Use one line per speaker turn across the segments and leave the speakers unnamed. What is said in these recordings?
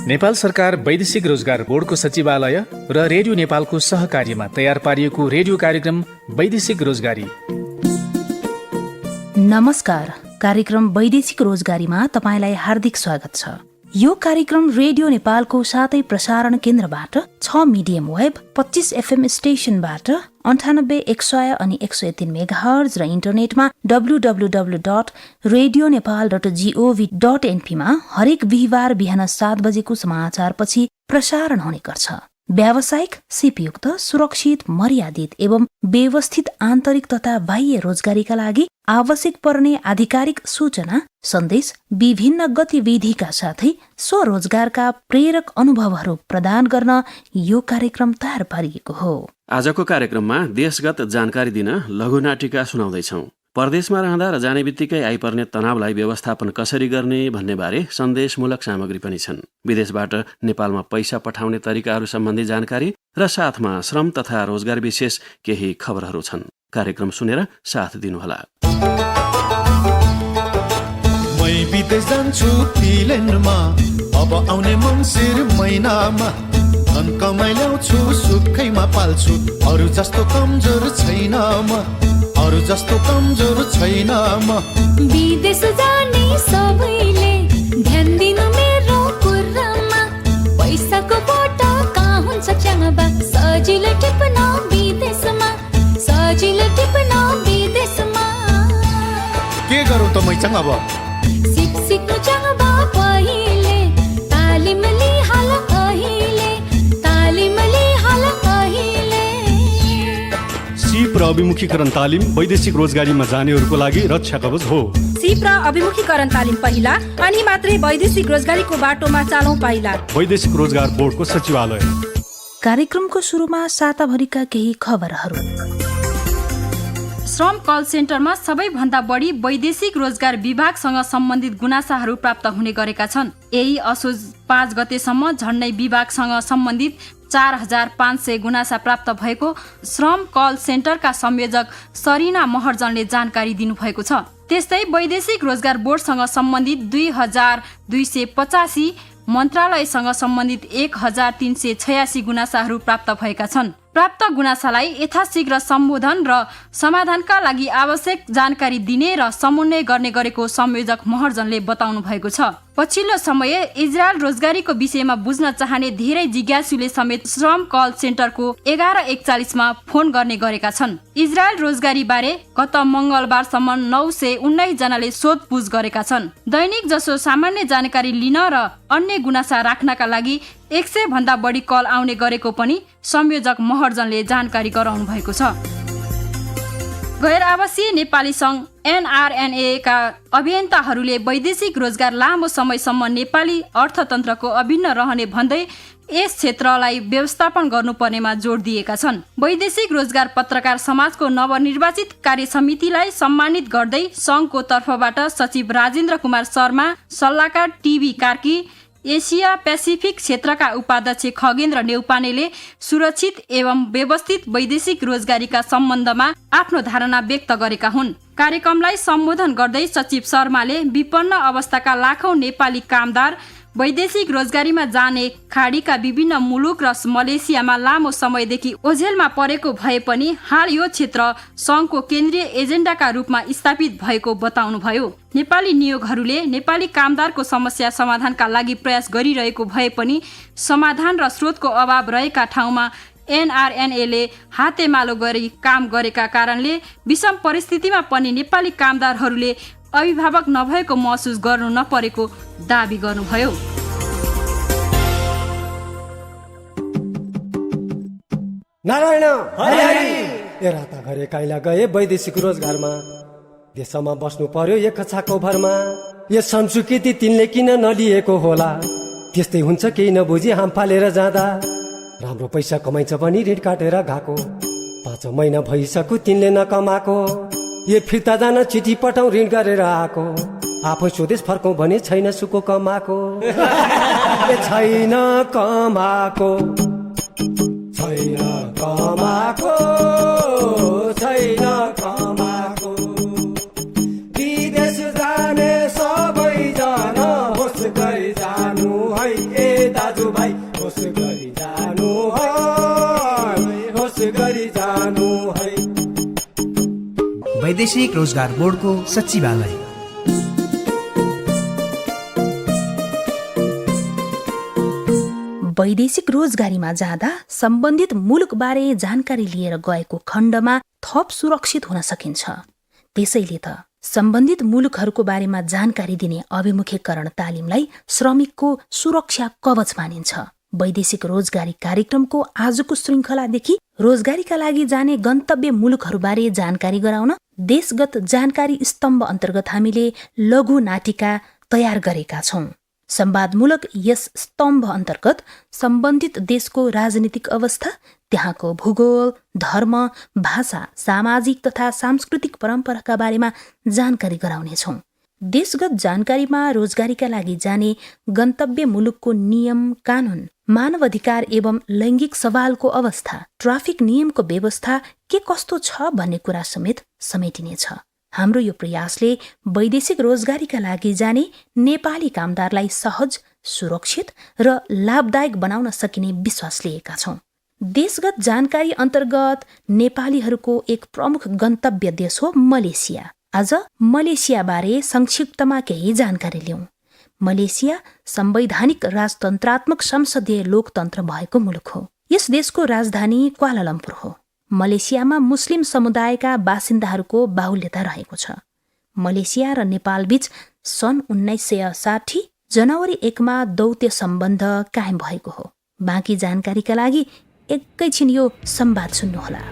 नेपाल सरकार वैदेशिक रोजगार बोर्डको सचिवालय र रेडियो नेपालको सहकार्यमा तयार पारिएको रेडियो कार्यक्रम वैदेशिक रोजगारी।
नमस्कार, कार्यक्रम वैदेशिक रोजगारीमा तपाईँलाई हार्दिक स्वागत छ। यो कार्यक्रम रेडियो नेपालको 7 प्रसारण केन्द्रबाट 6 मिडियम वेब 25 FM स्टेशनबाट 98,100 अनि 103 मेगाहर्ज र इन्टरनेटमा www.radionepal.gov.np मा हरेक बिहिबार बिहान 7 बजेको समाचारपछि प्रसारण हुने गर्छ। व्यावसायिक, सिपयुक्त, सुरक्षित, मर्यादित एवं व्यवस्थित आन्तरिक तथा बाह्य रोजगारीका लागि आवश्यक पर्ने आधिकारिक सूचना, सन्देश, विभिन्न गतिविधिका साथै स्वरोजगारका प्रेरक अनुभवहरू प्रदान गर्न यो कार्यक्रम तयार पारिएको हो।
आजको कार्यक्रममा देशगत जानकारी दिन लघुनाटिका सुनाउँदैछौँ। परदेशमा रहँदा र जाने बित्तिकै आइपर्ने तनावलाई व्यवस्थापन कसरी गर्ने भन्ने बारे सन्देशमूलक सामग्री पनि छन्। विदेशबाट नेपालमा पैसा पठाउने तरिकाहरू सम्बन्धी जानकारी र साथमा श्रम तथा रोजगार विशेष केही खबरहरू छन्। कार्यक्रम सुनेर साथ दिनुहोला।
मै विदेश जान्छु फिनल्यान्डमा, अब आउने मङ्सिर महिनामा। धन कमाइ ल्याउँछु, सुखैमा पाल्छु, अरू जस्तो कमजोर छैन म, अरू जस्तो कमजोर छैन म।
विदेश जाने सबैले ध्यान दिनु मेरो कुरामा। पैसाको बोटा कहाँ हुन्छ च्याङबा, सजिलो टिप्न विदेशमा, सजिलो टिप्न विदेशमा।
के गरौँ त मै च्याङ अब?
सिक्नु च्याङबा पहिले, तालिम लिहाल अहिले, तालिम लिहाल अहिले।
सिप र अभिमुखीकरण तालिम वैदेशिक रोजगारीमा जानेहरूको लागि रक्षा कवच हो।
सिप र अभिमुखीकरण तालिम पहिला, अनि मात्रै वैदेशिक रोजगारीको बाटोमा चालौँ पाइला।
वैदेशिक रोजगार बोर्डको सचिवालय।
कार्यक्रमको सुरुमा साताभरिका केही खबरहरू।
श्रम कल सेन्टरमा सबैभन्दा बढी वैदेशिक रोजगार विभागसँग सम्बन्धित गुनासाहरू प्राप्त हुने गरेका छन्। यही असोज 5 गतेसम्म झन्डै विभागसँग सम्बन्धित 4,500 गुनासा प्राप्त भएको श्रम कल सेन्टरका संयोजक सरिना महर्जनले जानकारी दिनुभएको छ। त्यस्तै वैदेशिक रोजगार बोर्डसँग सम्बन्धित 2,285, मन्त्रालयसँग सम्बन्धित 1,386 गुनासाहरू प्राप्त भएका छन्। प्राप्त गुनासालाई यथाशीघ्र सम्बोधन र समाधानका लागि आवश्यक जानकारी दिने र समन्वय गर्ने गरेको संयोजक महर्जनले बताउनु भएको छ। पछिल्लो समय इजरायल रोजगारीको विषयमा बुझ्न चाहने धेरै जिज्ञासुले समेत श्रम कल सेन्टरको 11:41 फोन गर्ने गरेका छन्। इजरायल रोजगारी बारे गत मंगलबारसम्म 919 जनाले सोधपुछ गरेका छन्। दैनिक जसो सामान्य जानकारी लिन र अन्य गुनासा राख्नका लागि 100 भन्दा बढी कल आउने गरेको पनि संयोजक महर्जनले जानकारी गराउनु भएको छ। गैर आवासीय नेपाली संघ NRNA का अभियन्ताहरूले वैदेशिक रोजगार लामो समयसम्म नेपाली अर्थतन्त्रको अभिन्न रहने भन्दै यस क्षेत्रलाई व्यवस्थापन गर्नुपर्नेमा जोड दिएका छन्। वैदेशिक रोजगार पत्रकार समाजको नवनिर्वाचित कार्य समितिलाई सम्मानित गर्दै संघको तर्फबाट सचिव राजेन्द्र कुमार शर्मा, सल्लाहकार टिभी कार्की, एसिया पेसिफिक क्षेत्रका उपाध्यक्ष खगेन्द्र नेउपानेले सुरक्षित एवं व्यवस्थित वैदेशिक रोजगारीका सम्बन्धमा आफ्नो धारणा व्यक्त गरेका हुन्। कार्यक्रमलाई सम्बोधन गर्दै सचिव शर्माले विपन्न अवस्थाका लाखौं नेपाली कामदार वैदेशिक रोजगारीमा जाने खाडीका विभिन्न मुलुक र मलेसियामा लामो समयदेखि ओझेलमा परेको भए पनि हाल यो क्षेत्र संघको केन्द्रीय एजेन्डाका रूपमा स्थापित भएको बताउनुभयो। नेपाली नियोगहरूले नेपाली कामदारको समस्या समाधानका लागि प्रयास गरिरहेको भए पनि समाधान र स्रोतको अभाव रहेका ठाउँमा NRNA हातेमालो गरी काम गरेका कारणले विषम परिस्थितिमा पनि नेपाली कामदारहरूले अभिभावक नभएको महसुस गर्नु नपरेको दाबी गर्नुभयो।
नारायण हरि ए राता घरे काइला गए वैदेशिक रोजगारमा, देशमा बस्नु पर्यो एक छाको भरमा। यो संस्कृति तिनले किन नलिएको होला, त्यस्तै हुन्छ केही नबुझी हाम फालेर जाँदा। राम्रो पैसा कमाइन्छ पनि ऋण काटेर गएको, 5 महिना भइसक्यो तिनले नकमाएको। यो फिर्ता जान चिठी पठाउ ऋण गरेर आएको, आफै स्वदेश फर्कौं भने छैन सुको कमाएको। छैन कमाएको, छैन कमाएको, छैन कमाएको। है।
वैदेशिक रोजगार बोर्डको सचिवालय।
वैदेशिक रोजगारीमा जाँदा सम्बन्धित मुलुकबारे जानकारी लिएर गएको खण्डमा थप सुरक्षित हुन सकिन्छ। त्यसैले त सम्बन्धित मुलुकहरूको बारेमा जानकारी दिने अभिमुखीकरण तालिमलाई श्रमिकको सुरक्षा कवच मानिन्छ। वैदेशिक रोजगारी कार्यक्रमको आजको श्रृङ्खलादेखि रोजगारीका लागि जाने गन्तव्य मुलुकहरूबारे जानकारी गराउन देशगत जानकारी स्तम्भ अन्तर्गत हामीले लघु नाटिका तयार गरेका छौं। संवादमूलक यस स्तम्भ अन्तर्गत सम्बन्धित देशको राजनीतिक अवस्था, त्यहाँको भूगोल, धर्म, भाषा, सामाजिक तथा सांस्कृतिक परम्पराका बारेमा जानकारी गराउनेछौं। देशगत जानकारीमा रोजगारीका लागि जाने गन्तव्य मुलुकको नियम कानून, मानव अधिकार एवं लैङ्गिक सवालको अवस्था, ट्राफिक नियमको व्यवस्था के कस्तो छ भन्ने कुरा समेत समेटिनेछ। हाम्रो यो प्रयासले वैदेशिक रोजगारीका लागि जाने नेपाली कामदारलाई सहज, सुरक्षित र लाभदायक बनाउन सकिने विश्वास लिएका छौं। देशगत जानकारी अन्तर्गत नेपालीहरूको एक प्रमुख गन्तव्य देश हो मलेसिया। आज मलेसियाबारे संक्षिप्तमा केही जानकारी लिउँ। मलेसिया संवैधानिक राजतन्त्रात्मक संसदीय लोकतन्त्र भएको मुलुक हो। यस देशको राजधानी क्वालालम्पुर हो। मलेसियामा मुस्लिम समुदायका बासिन्दाहरूको बाहुल्यता रहेको छ। मलेसिया र नेपालबीच सन् 1960 जनवरी 1 मा दौत्य सम्बन्ध कायम भएको हो। बाँकी जानकारीका लागि एकैछिन यो संवाद सुन्नुहोला।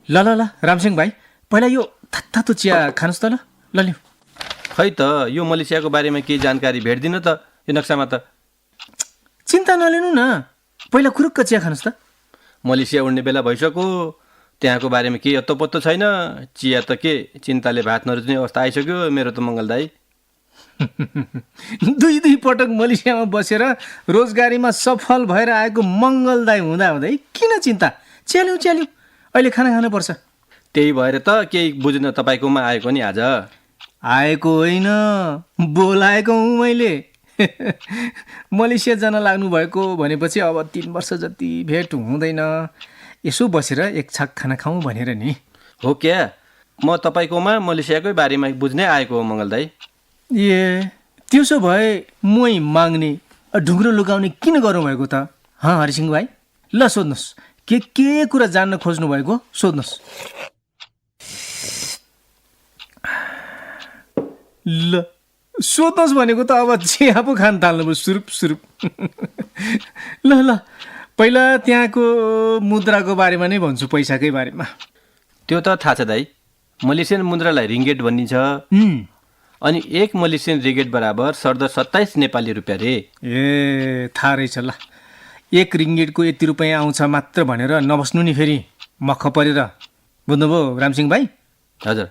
ल ल ल रामसिंह भाइ, पहिला यो तातो चिया खानुहोस् त ल। ल लिऊ।
खै त यो मलेसियाको बारेमा केही जानकारी भेट्दिन त यो नक्सामा त।
चिन्ता नलिनु न, पहिला कुरुक्क चिया खानुहोस् त।
मलेसिया उड्ने बेला भइसक्यो, त्यहाँको बारेमा केही अत्तो पत्तो छैन। चिया त के, चिन्ताले भात नरुच्ने अवस्था आइसक्यो मेरो त मङ्गल दाई।
दुई पटक मलेसियामा बसेर रोजगारीमा सफल भएर आएको मङ्गल दाई हुँदाहुँदै किन चिन्ता? च्याल्यौ अहिले खाना खानुपर्छ।
त्यही भएर त केही बुझ्न तपाईँकोमा आएको नि आज।
आएको होइन, बोलाएको हुँ मैले। मलेसिया जान लाग्नु भएको भनेपछि अब 3 वर्ष जति भेट हुँदैन। यसो बसेर एक छाक खाना खाउँ भनेर नि।
हो क्या? म तपाईँकोमा मलेसियाकै बारेमा बुझ्नै आएको हो मङ्गल दाई।
ए, त्यसो भए मै माग्ने ढुङ्ग्रो लुकाउने किन गरौँ भएको त? हरिसिंह भाइ, ल सोध्नुहोस्, के कुरा जान्न खोज्नु भएको सोध्नुहोस्। ल सोध्नुहोस् भनेको त अब चिया पो खान थाल्नुभयो सुरुप। ल पहिला त्यहाँको मुद्राको बारेमा नै भन्छु, पैसाकै बारेमा।
त्यो त थाहा छ दाई, मलेसियन मुद्रालाई रिङ्गेट भनिन्छ। अनि 1 मलेसियन रिङ्गेट बराबर सरदर 27 नेपाली रुपियाँ रे।
ए, थाहा रहेछ ल। 1 रिङ्गेटको यति रुपियाँ आउँछ मात्र भनेर नबस्नु नि फेरि मख परेर। बुझ्नुभयो रामसिंह भाइ?
हजुर।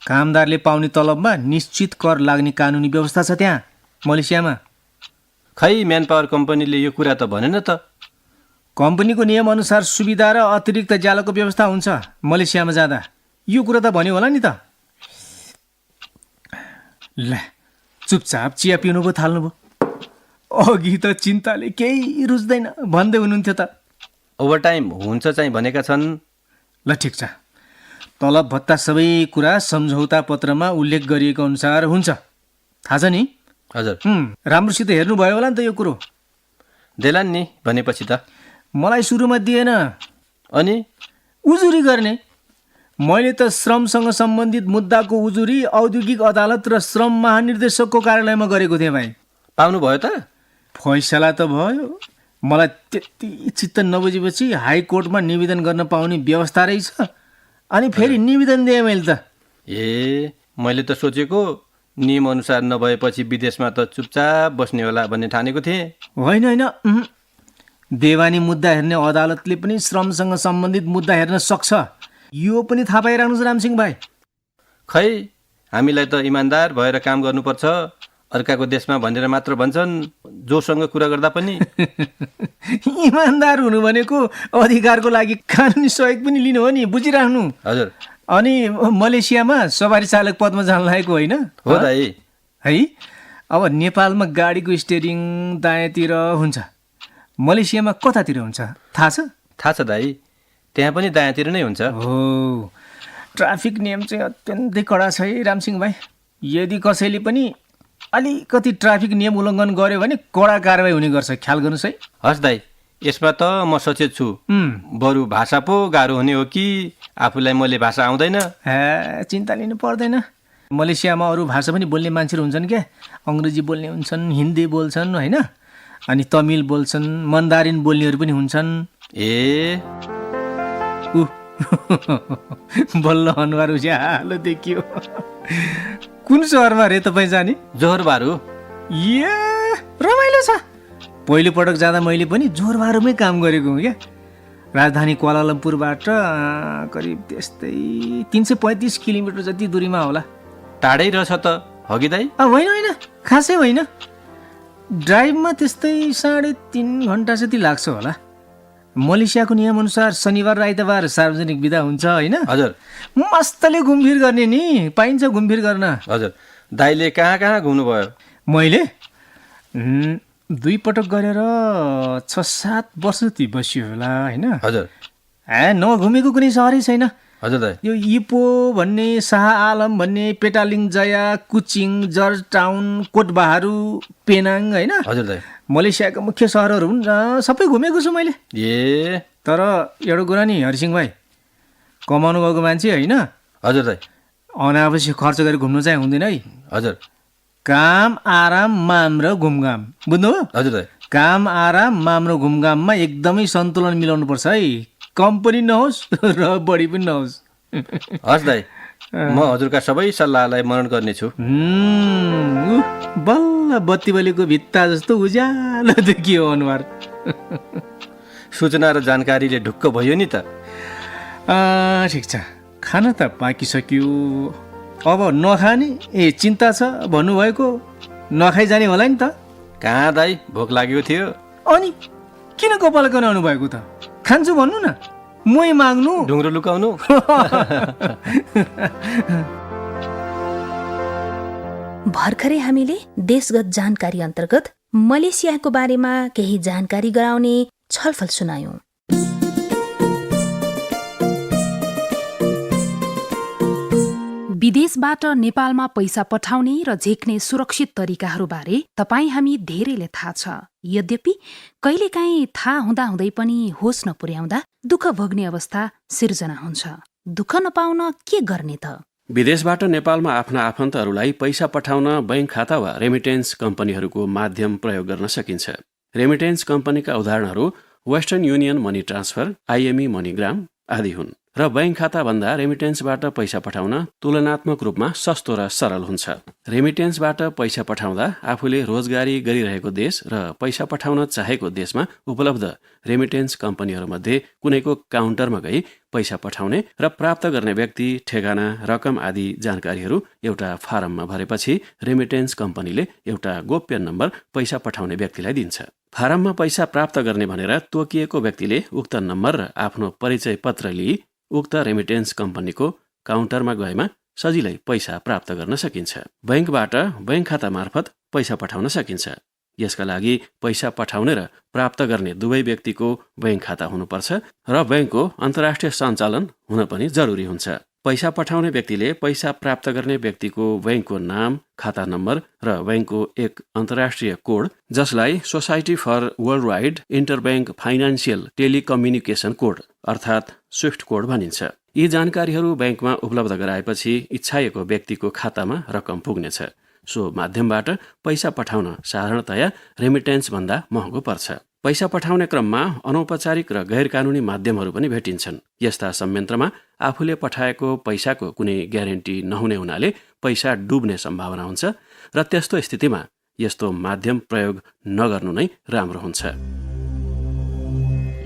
कामदारले पाउने तलबमा निश्चित कर लाग्ने कानुनी व्यवस्था छ त्यहाँ मलेसियामा।
खै म्यान पावर कम्पनीले यो कुरा त भनेन त।
कम्पनीको नियमअनुसार सुविधा र अतिरिक्त ज्यालाको व्यवस्था हुन्छ मलेसियामा जाँदा। यो कुरा त भन्यो होला नि त। ल चुपचाप चिया पिउनु पो थाल्नुभयो। अघि त चिन्ताले केही रुच्दैन भन्दै हुनुहुन्थ्यो त।
ओभरटाइम हुन्छ चाहिँ भनेका छन्।
ल ठिक छ, तलब भत्ता सबै कुरा सम्झौता पत्रमा उल्लेख गरिएको अनुसार हुन्छ, थाहा छ नि?
हजुर।
राम्रोसित हेर्नुभयो होला नि त यो कुरो।
देलान् नि भनेपछि त।
मलाई सुरुमा दिएन।
अनि
उजुरी गर्ने। मैले त श्रमसँग सम्बन्धित मुद्दाको उजुरी औद्योगिक अदालत र श्रम महानिर्देशकको कार्यालयमा गरेको थिएँ भाइ।
पाउनुभयो त?
फैसला त भयो। मलाई त्यति चित्त नबुझेपछि हाइकोर्टमा निवेदन गर्न पाउने व्यवस्था रहेछ। अनि फेरि निवेदन दिएँ मैले त।
ए, मैले त सोचेको नियमअनुसार नभएपछि विदेशमा त चुपचाप बस्ने होला भन्ने ठानेको थिएँ।
होइन, देवानी मुद्दा हेर्ने अदालतले पनि श्रमसँग सम्बन्धित मुद्दा हेर्न सक्छ। यो पनि थाहा पाइरहनुहोस् रामसिंह भाइ।
खै हामीलाई त इमान्दार भएर काम गर्नुपर्छ अर्काको देशमा भनेर मात्र भन्छन् जोसँग कुरा गर्दा पनि।
इमान्दार हुनु भनेको अधिकारको लागि कानुनी सहयोग पनि लिनु हो नि, बुझिराख्नु।
हजुर।
अनि मलेसियामा सवारी चालक पदमा जान लागेको होइन
हो दाइ
है। अब नेपालमा गाडीको स्टेरिङ दायाँतिर हुन्छ, मलेसियामा कतातिर हुन्छ थाहा छ?
थाहा छ दाइ, त्यहाँ पनि दायाँतिर नै हुन्छ।
हो, ट्राफिक नियम चाहिँ अत्यन्तै कडा छ है रामसिंह भाइ। यदि कसैले पनि अलिकति ट्राफिक नियम उल्लङ्घन गर्यो भने कडा कारवाही हुने गर्छ, ख्याल गर्नुहोस् है।
हस् दाइ, यसमा त म सचेत छु। बरु भाषा पो गाह्रो हुने हो कि आफूलाई मले भाषा आउँदैन?
चिन्ता लिनु पर्दैन। मलेसियामा अरू भाषा पनि बोल्ने मान्छेहरू हुन्छन् क्या, अङ्ग्रेजी बोल्ने हुन्छन्, हिन्दी बोल्छन् होइन, अनि तमिल बोल्छन्, मन्दारिन बोल्नेहरू पनि हुन्छन्।
ए
बल्ल अनुहार उज्यालो देखियो। कुन सहरमा रे तपाईँ जाने?
जोहोर बारू।
ए रमाइलो छ। पहिलो पटक जाँदा मैले पनि जोहोर बारूमै काम गरेको हुँ क्या। राजधानी क्वालालम्पुरबाट करिब त्यस्तै 335 किलोमिटर जति दूरीमा होला।
टाढै रहेछ त हगि दाइ?
होइन होइन, खासै होइन। ड्राइभमा त्यस्तै 3.5 घन्टा जति लाग्छ होला। मलेसियाको नियमअनुसार शनिबार र आइतबार सार्वजनिक बिदा हुन्छ होइन?
हजुर।
मस्तले घुमफिर गर्ने नि, पाइन्छ घुमफिर गर्न।
हजुर। दाइले कहाँ कहाँ घुम्नुभयो?
मैले 2 पटक गरेर 6-7 वर्ष जति बस्यो होला होइन?
हजुर।
नघुमेको कुनै सहरै छैन।
हजुर दाइ।
यो इपो भन्ने, शाह आलम भन्ने, पेटालिङ जया, कुचिङ, जर्ज टाउन, कोटबाहारु, पेनाङ होइन?
हजुर दाइ।
मलेसियाका मुख्य सहरहरू हुन्, सबै घुमेको छु मैले।
ए
तर एउटा कुरा नि हरिसिंह भाइ, कमाउनु गएको मान्छे होइन?
हजुर दाइ।
अनावश्यक खर्च गरेर घुम्नु चाहिँ हुँदैन है।
हजुर।
काम, आराम, माम र घुमघाम, बुझ्नु?
हजुर दाइ।
काम, आराम, माम र घुमघाममा एकदमै सन्तुलन मिलाउनु पर्छ है। कम पनि नहोस् र बढी पनि नहोस्।
हस् दाइ, म हजुरका सबै सल्लाहलाई मनन गर्नेछु।
बल्ल बत्ती बलेको भित्ता जस्तो उज्यालो देखियो अनुहार।
सूचना र जानकारीले ढुक्क भयो नि त।
ठिक छ, खाना त पाकिसक्यो। अब नखाने चिन्ता छ भन्नुभएको, नखाइ जाने होला नि त?
कहाँ दाइ, भोक लागेको थियो।
अनि किन कपाल गनाउनु भएको त? खान्छु भन्नु न, मै माग्नु,
ढुङ्ग्रो लुकाउनु।
भर्खरै हामीले देशगत जानकारी अन्तर्गत मलेसियाको बारेमा केही जानकारी गराउने छलफल सुनायौं। विदेशबाट नेपालमा पैसा पठाउने र झेक्ने सुरक्षित तरिकाहरूबारे तपाईँ हामी धेरैले थाहा छ। यद्यपि कहिलेकाहीँ थाहा हुँदाहुँदै पनि होस नपुर्याउँदा दुःख भोग्ने अवस्था सिर्जना हुन्छ। दुःख नपाउन के गर्ने त?
विदेशबाट नेपालमा आफ्ना आफन्तहरूलाई पैसा पठाउन बैंक खाता वा रेमिटेन्स कम्पनीहरूको माध्यम प्रयोग गर्न सकिन्छ। रेमिटेन्स कम्पनीका उदाहरणहरू western union money transfer, IME MoneyGram आदि हुन् र बैंक खाताभन्दा रेमिटेन्सबाट पैसा पठाउन तुलनात्मक रूपमा सस्तो र सरल हुन्छ। रेमिटेन्सबाट पैसा पठाउँदा आफूले रोजगारी गरिरहेको देश र पैसा पठाउन चाहेको देशमा उपलब्ध रेमिटेन्स कम्पनीहरूमध्ये कुनैको काउन्टरमा गई पैसा पठाउने र प्राप्त गर्ने व्यक्ति, ठेगाना, रकम आदि जानकारीहरू एउटा फारममा भरेपछि रेमिटेन्स कम्पनीले एउटा गोप्य नम्बर पैसा पठाउने व्यक्तिलाई दिन्छ। फारममा पैसा प्राप्त गर्ने भनेर तोकिएको व्यक्तिले उक्त नम्बर र आफ्नो परिचय पत्र लिई उक्त रेमिटेन्स कम्पनीको काउन्टरमा गएमा सजिलै पैसा प्राप्त गर्न सकिन्छ। बैंकबाट बैंक खाता मार्फत पैसा पठाउन सकिन्छ। यसका लागि पैसा पठाउने र प्राप्त गर्ने दुवै व्यक्तिको बैंक खाता हुनुपर्छ र बैंकको अन्तर्राष्ट्रिय सञ्चालन हुन पनि जरुरी हुन्छ। पैसा पठाउने व्यक्तिले पैसा प्राप्त गर्ने व्यक्तिको बैंकको नाम, खाता नम्बर र बैंकको एक अन्तर्राष्ट्रिय कोड, जसलाई society for world wide interbank financial telecommunication code अर्थात् स्विफ्ट कोड भनिन्छ। यी जानकारीहरू बैंकमा उपलब्ध गराएपछि इच्छाएको व्यक्तिको खातामा रकम पुग्नेछ। सो माध्यमबाट पैसा पठाउन साधारणतया रेमिटेन्स भन्दा महँगो पर्छ। पैसा पठाउने क्रममा अनौपचारिक र गैर कानुनी माध्यमहरू पनि भेटिन्छन्। यस्ता संयन्त्रमा आफूले पठाएको पैसाको कुनै ग्यारेन्टी नहुने हुनाले पैसा डुब्ने सम्भावना हुन्छ र त्यस्तो स्थितिमा यस्तो माध्यम प्रयोग नगर्नु नै राम्रो हुन्छ।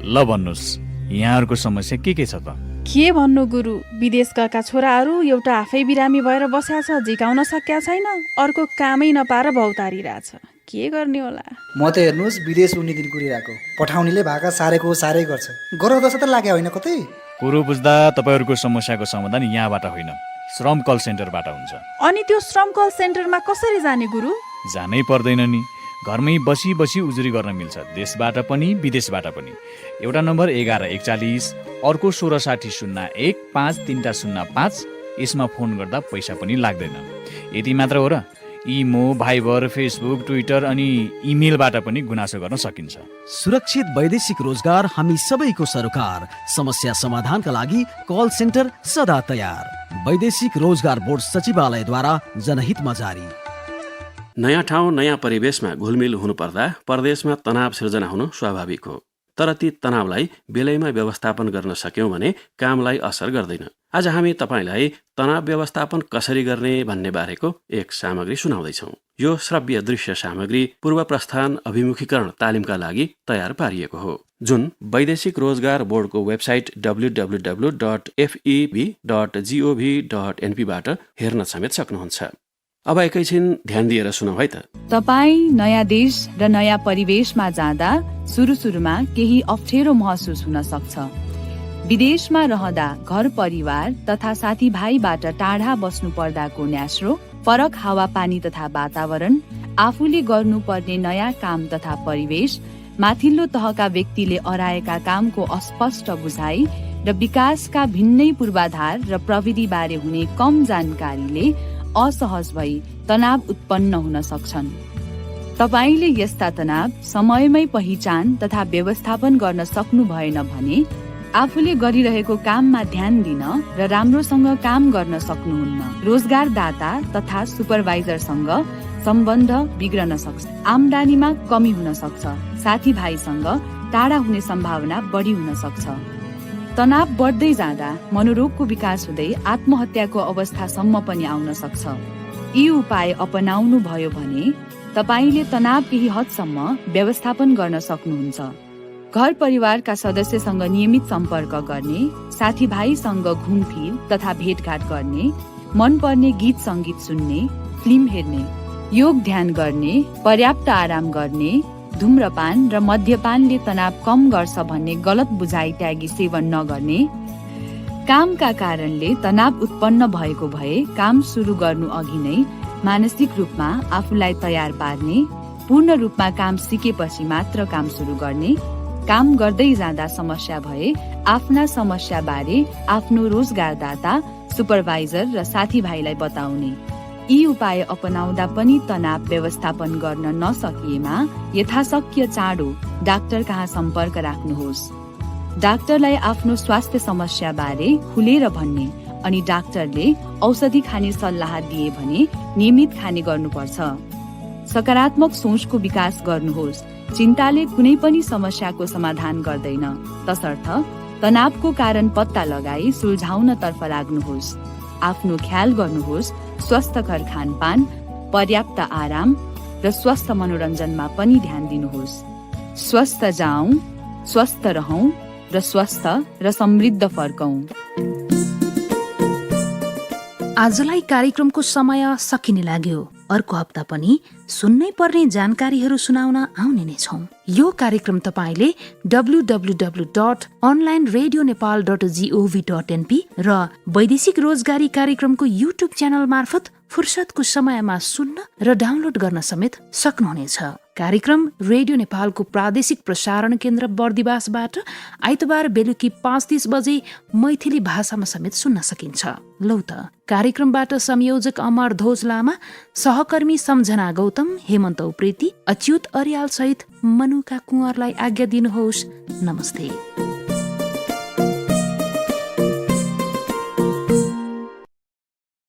ल भन्नुस्, यहाँहरूको समस्या के छ त? के भन्नु गुरु, विदेश गएका छोराहरू एउटा आफै बिरामी भएर बस्या छ, झिकाउन सक्या छैन, अर्को कामै नपाएर भौतारिरहेछ। के गर्ने होला?
म त हेर्नुहोस् विदेश उनी दिन कुरिरहेको, पठाउनेले भाका सारेको सारै गर्छ। गरौँ दशा त लाग्यो होइन कतै?
कुरो बुझ्दा तपाईँहरूको समस्याको समाधान यहाँबाट होइन, श्रम कल सेन्टरबाट हुन्छ।
अनि त्यो श्रम कल सेन्टरमा कसरी जाने गुरु?
जानै पर्दैन नि, घरमै बसी बसी उजुरी गर्न मिल्छ, देशबाट पनि विदेशबाट पनि। एउटा नम्बर 1141, अर्को 1660-15305। यसमा फोन गर्दा पैसा पनि लाग्दैन। यति मात्र हो र, इमो, भाइबर, फेसबुक, ट्विटर अनि इमेलबाट पनि गुनासो गर्न सकिन्छ।
सुरक्षित वैदेशिक रोजगार हामी सबैको सरोकार। समस्या समाधानका लागि कल सेन्टर सदा तयार। वैदेशिक रोजगार बोर्ड सचिवालयद्वारा जनहितमा जारी।
नयाँ ठाउँ नयाँ परिवेशमा घुलमिल हुनुपर्दा परदेशमा तनाव सिर्जना हुनु स्वाभाविक हो। तर ती तनावलाई बेलैमा व्यवस्थापन गर्न सक्यौँ भने कामलाई असर गर्दैन। आज हामी तपाईँलाई तनाव व्यवस्थापन कसरी गर्ने भन्ने बारेको एक सामग्री सुनाउँदैछौँ। यो श्रव्य दृश्य सामग्री पूर्व प्रस्थान अभिमुखीकरण तालिमका लागि तयार पारिएको हो, जुन वैदेशिक रोजगार बोर्डको वेबसाइट www.feb.gov.np बाट हेर्न समेत सक्नुहुन्छ। अब एकैछिन ध्यान दिएर सुनौ है त।
तपाईँ नयाँ देश र नयाँ परिवेशमा जाँदा सुरुमा केही अप्ठ्यारो महसुस हुन सक्छ। विदेशमा रहँदा घर परिवार तथा साथीभाइबाट टाढा बस्नु पर्दाको न्यास्रो, फरक हावापानी तथा वातावरण, आफूले गर्नुपर्ने नयाँ काम तथा परिवेश, माथिल्लो तहका व्यक्तिले अराएका कामको अस्पष्ट बुझाइ र विकासका भिन्नै पूर्वाधार र प्रविधिबारे हुने कम जानकारीले असहज भई तनाव उत्पन्न हुन सक्छन्। तपाईले यस्ता तनाव समयमै पहिचान तथा व्यवस्थापन गर्न सक्नु भएन भने आफूले गरिरहेको काममा ध्यान दिन र राम्रोसँग काम गर्न सक्नुहुन्न। रोजगारदाता तथा सुपरभाइजरसँग सम्बन्ध बिग्रन सक्छ, आम्दानीमा कमी हुन सक्छ, साथीभाइसँग टाढा हुने सम्भावना बढी हुन सक्छ। तनाव बढ्दै जाँदा मनोरोगको विकास हुँदै आत्महत्याको अवस्थासम्म पनि आउन सक्छ। यी उपाय अपनाउनु भयो भने तपाईले तनाव केही हदसम्म व्यवस्थापन गर्न सक्नुहुन्छ। घर परिवारका सदस्यसँग नियमित सम्पर्क गर्ने, साथीभाइसँग घुमफिर तथा भेटघाट गर्ने, मनपर्ने गीत सङ्गीत सुन्ने, फिल्म हेर्ने, योग ध्यान गर्ने, पर्याप्त आराम गर्ने, धूम्रपान र मद्यपानले तनाव कम गर्छ भन्ने गलत बुझाइ त्यागी सेवन नगर्ने, कामका कारणले तनाव उत्पन्न भएको भए काम सुरु गर्नु अघि नै मानसिक रूपमा आफूलाई तयार पार्ने, पूर्ण रूपमा काम सिकेपछि मात्र काम सुरु गर्ने, काम गर्दै जाँदा समस्या भए आफ्ना समस्या बारे आफ्नो रोजगारदाता, सुपरभाइजर र साथीभाइलाई बताउने। यी उपाय अपनाउँदा पनि तनाव व्यवस्थापन गर्न नसकिएमा यथाशक्य चाँडो डाक्टर कहाँ सम्पर्क राख्नुहोस्। डाक्टरलाई आफ्नो स्वास्थ्य समस्या बारे खुलेर भन्ने अनि डाक्टरले औषधि खाने सल्लाह दिए भने नियमित खाने गर्नुपर्छ। सकारात्मक सोचको विकास गर्नुहोस्। चिन्ताले कुनै पनि समस्याको समाधान गर्दैन, तसर्थ तनावको कारण पत्ता लगाई सुल्झाउन तर्फ लाग्नुहोस्। आफ्नो ख्याल गर्नुहोस्। स्वस्थकर खानपान, पर्याप्त आराम र स्वस्थ मनोरञ्जनमा पनि ध्यान दिनुहोस्। स्वस्थ जाउँ, स्वस्थ रहौं र स्वस्थ र समृद्ध फर्कौं।
आजलाई कार्यक्रमको समय सकिने लाग्यो। अर्को हप्ता पनि सुन्नै पर्ने जानकारीहरू सुनाउन आउने नै छौं। यो कार्यक्रम तपाईले www.onlineradionepal.gov.np र वैदेशिक रोजगारी कार्यक्रमको युट्युब च्यानल मार्फत फुर्सदको समयमा सुन्न र डाउनलोड गर्न समेत सक्नुहुनेछ। कार्यक्रम रेडियो नेपालको प्रादेशिक प्रसारण केन्द्र बर्दिवासबाट आइतबार बेलुकी 5:30 बजे मैथिली भाषामा समेत सुन्न सकिन्छ। लौ त कार्यक्रमबाट संयोजक अमर ध्वज लामा, सहकर्मी सम्झना गौतम, हेमन्त उप्रेती, अच्युत अर्याल सहित मनुका कुँवरलाई आज्ञा दिनुहोस्। नमस्ते।